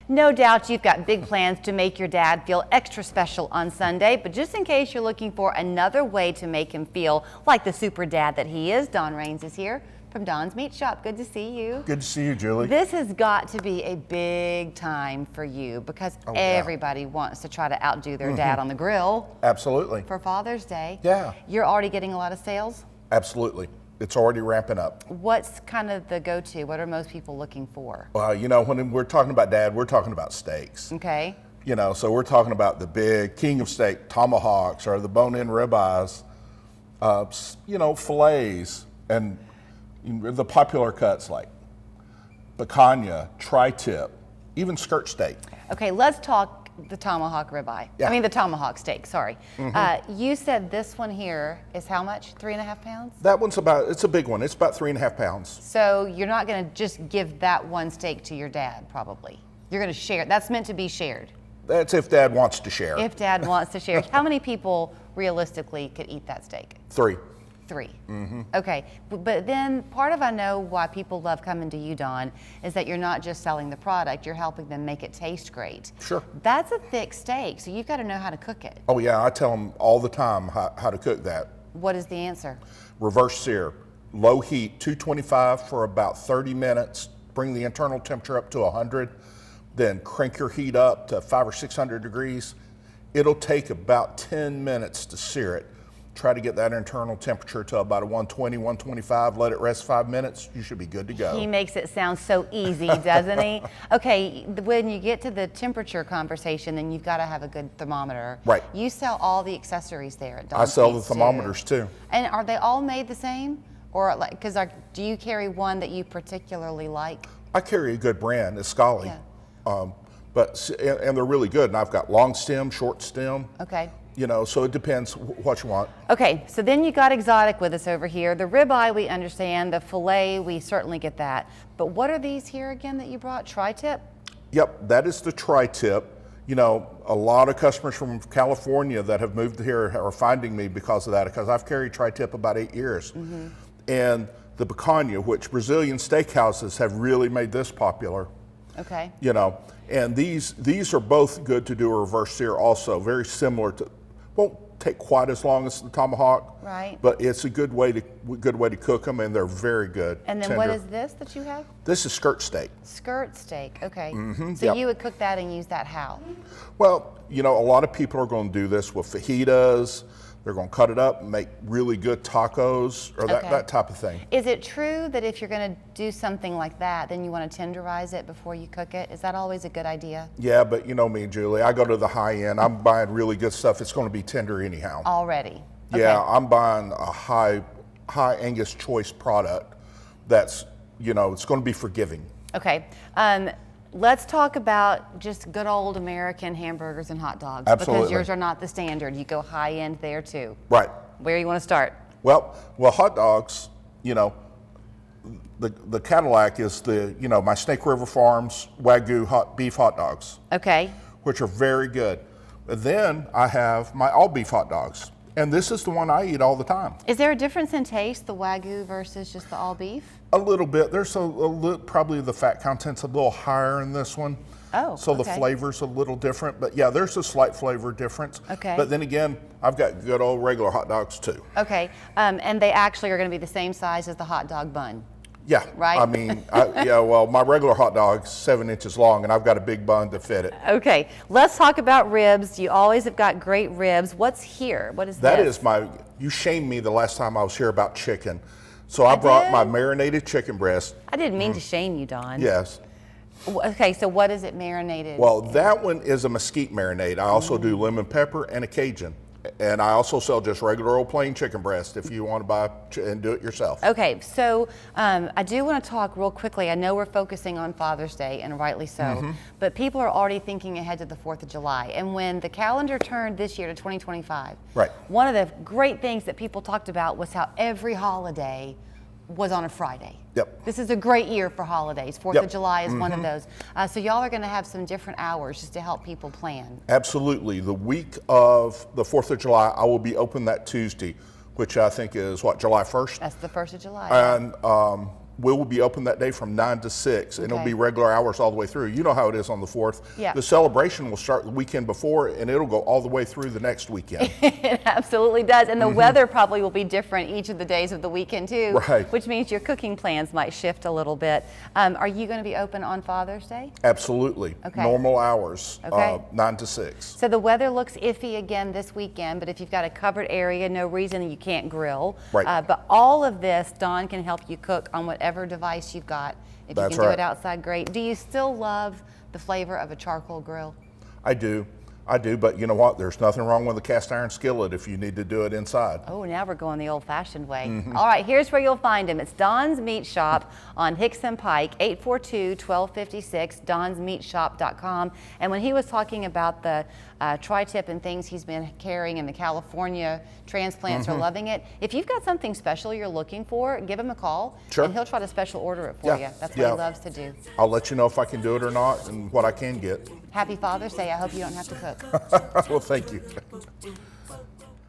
No doubt you've got big plans to make your dad feel extra special on Sunday, but just in case you're looking for another way to make him feel like the super dad that he is, Don Raines is here from Don's Meat Shop. Good to see you. Good to see you, Julie. This has got to be a big time for you because everybody wants to try to outdo their dad on the grill. Absolutely. For Father's Day. Yeah. You're already getting a lot of sales? Absolutely. It's already ramping up. What's kind of the go-to? What are most people looking for? Well, you know, when we're talking about dad, we're talking about steaks. Okay. You know, so we're talking about the big king of steak tomahawks or the bone-in ribeyes, you know, fillets, and the popular cuts like picanha, tri-tip, even skirt steak. Okay, let's talk the tomahawk ribeye. Yeah. I mean the tomahawk steak, sorry. You said this one here is how much? 3.5 pounds? That one's it's a big one. It's about 3.5 pounds. So you're not gonna just give that one steak to your dad, probably. You're gonna share, that's meant to be shared. That's if dad wants to share. If dad wants to share. How many people realistically could eat that steak? 3. 3. Okay, but then part of I know why people love coming to you, Don, is that you're not just selling the product, you're helping them make it taste great. Sure. That's a thick steak, so you've got to know how to cook it. Oh yeah, I tell them all the time how to cook that. What is the answer? Reverse sear, low heat, 225 for about 30 minutes, bring the internal temperature up to 100, then crank your heat up to 500 or 600 degrees. It'll take about 10 minutes to sear it. Try to get that internal temperature to about a 120, 125, let it rest 5 minutes, you should be good to go. He makes it sound so easy, doesn't he? Okay, when you get to the temperature conversation, then you've got to have a good thermometer. Right. You sell all the accessories there at Don's I sell the Meats, thermometers too. And are they all made the same? Or like, because do you carry one that you particularly like? I carry a good brand, it's Scully. Yeah. And they're really good. And I've got long stem, short stem. Okay. You know, so it depends what you want. Okay, so then you got exotic with us over here. The ribeye we understand, the filet we certainly get that. But what are these here again that you brought? Tri-tip? Yep, that is the tri-tip. You know, a lot of customers from California that have moved here are finding me because of that, because I've carried tri-tip about 8 years. And the picanha, which Brazilian steakhouses have really made this popular. Okay. You know, and these are both good to do a reverse sear also, very similar to, won't take quite as long as the tomahawk. Right. But it's a good way to cook them, and they're very good. And then tender. what is this that you have? This is skirt steak. Skirt steak, okay. So Yep. you would cook that and use that how? Well, you know, a lot of people are going to do this with fajitas. They're going to cut it up and make really good tacos or that type of thing. Is it true that if you're going to do something like that, then you want to tenderize it before you cook it? Is that always a good idea? Yeah, but you know me, Julie. I go to the high end. I'm buying really good stuff. It's going to be tender anyhow. Already? Okay. Yeah, I'm buying a high Angus choice product that's, you know, it's going to be forgiving. Okay. Let's talk about just good old American hamburgers and hot dogs. Absolutely. Because yours are not the standard. You go high end there too. Right. Where you want to start? Well, hot dogs, you know, the Cadillac is my Snake River Farms Wagyu beef hot dogs. Okay. Which are very good. And then I have my all beef hot dogs. And this is the one I eat all the time. Is there a difference in taste, the Wagyu versus just the all beef? A little bit. There's probably the fat content's a little higher in this one. Oh, so the okay. flavor's a little different. But yeah, there's a slight flavor difference. Okay. But then again, I've got good old regular hot dogs too. Okay. And they actually are going to be the same size as the hot dog bun. Yeah. Right? I mean, well, my regular hot dog's 7 inches long, and I've got a big bun to fit it. Okay. Let's talk about ribs. You always have got great ribs. What's here? What is That this? is you shamed me the last time I was here about chicken. So I brought my marinated chicken breast. I didn't mean to shame you, Don. Yes. Okay, so what is it marinated? Well, that one is a mesquite marinade. I also do lemon pepper and a Cajun. And I also sell just regular old plain chicken breast if you want to buy and do it yourself. Okay, so I do want to talk real quickly. I know we're focusing on Father's Day, and rightly so, but people are already thinking ahead to the 4th of July. And when the calendar turned this year to 2025, right. One of the great things that people talked about was how every holiday was on a Friday. Yep. This is a great year for holidays. 4th of July is one of those. So y'all are going to have some different hours just to help people plan. Absolutely. The week of the 4th of July, I will be open that Tuesday, which I think is, July 1st? That's the 1st of July. And we will be open that day from 9 to 6, and it'll Okay. be regular hours all the way through. You know how it is on the 4th. Yeah. The celebration will start the weekend before, and it'll go all the way through the next weekend. It absolutely does. And the weather probably will be different each of the days of the weekend too. Right. Which means your cooking plans might shift a little bit. Are you going to be open on Father's Day? Absolutely. Okay. Normal hours, Okay. 9 to 6. So the weather looks iffy again this weekend, but if you've got a covered area, no reason you can't grill. Right. But all of this, Dawn can help you cook on whatever device you've got. If That's you can do right. it outside, great. Do you still love the flavor of a charcoal grill? I do, but you know what? There's nothing wrong with a cast iron skillet if you need to do it inside. Oh, now we're going the old-fashioned way. All right, here's where you'll find him. It's Don's Meat Shop on Hickson Pike, 842-1256, donsmeatshop.com. And when he was talking about the tri-tip and things he's been carrying and the California transplants are loving it, if you've got something special you're looking for, give him a call, Sure. and he'll try to special order it for Yeah, you. That's what yeah. he loves to do. I'll let you know if I can do it or not and what I can get. Happy Father's Day. I hope you don't have to cook. Well, thank you.